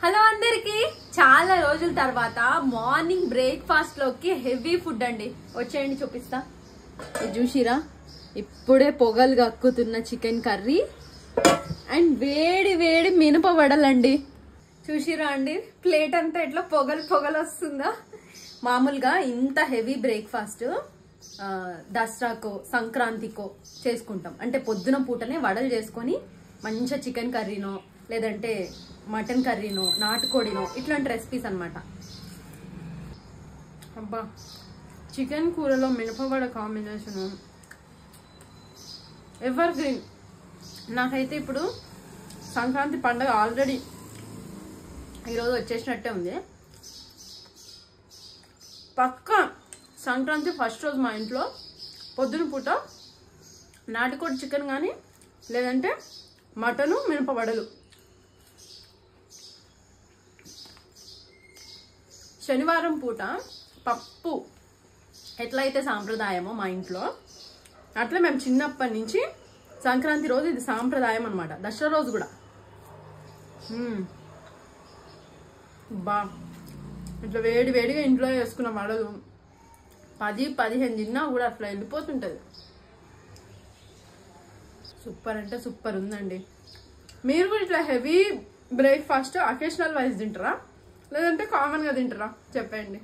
Hello అందరికి చాలా రోజుల తర్వాత మార్నింగ్ బ్రేక్ఫాస్ట్ లోకి హెవీ ఫుడ్ అండి. వచ్చేయండి చూపిస్తా. చూసిరా ఇప్పుడే పొగలు కక్కుతున్న చికెన్ కర్రీ అండ్ వేడి వేడి మినప వడలండి. చూసిరా అండి ప్లేట్ అంతా ఎట్లా పొగలు పొగలు వస్తుందా. మామూలుగా ఇంత హెవీ బ్రేక్ఫాస్ట్ దసరాకో సంక్రాంతికో చేసుకుంటాం. అంటే పొద్దున పూటనే వడలు చేసుకొని మంచిగా చికెన్ కర్రీనో లేదంటే మటన్ కర్రీనో నాటుకోడినో ఇట్లాంటి రెసిపీస్ అనమాట. అబ్బా చికెన్ కూరలో మినపవడ కాంబినేషను ఎవర్ గ్రీన్. నాకైతే ఇప్పుడు సంక్రాంతి పండుగ ఆల్రెడీ ఈరోజు వచ్చేసినట్టే ఉంది. పక్కా సంక్రాంతి ఫస్ట్ రోజు మా ఇంట్లో పొద్దున పూట నాటుకోడి చికెన్ కానీ లేదంటే మటను మినపవడలు. శనివారం పూట పప్పు ఎట్లయితే సాంప్రదాయమో మా ఇంట్లో అట్లా మేము చిన్నప్పటి నుంచి సంక్రాంతి రోజు ఇది సాంప్రదాయం అనమాట. దసరా రోజు కూడా బా ఇట్లా వేడి వేడిగా ఇంట్లో వేసుకున్న వడలు 10-15 తిన్నా కూడా అట్లా వెళ్ళిపోతుంటుంది. సూపర్ అంటే సూపర్ ఉందండి. మీరు కూడా ఇట్లా హెవీ బ్రేక్ఫాస్ట్ అకేషనల్ వైజ్ తింటారా లేదంటే కామన్గా తింటారా చెప్పండి.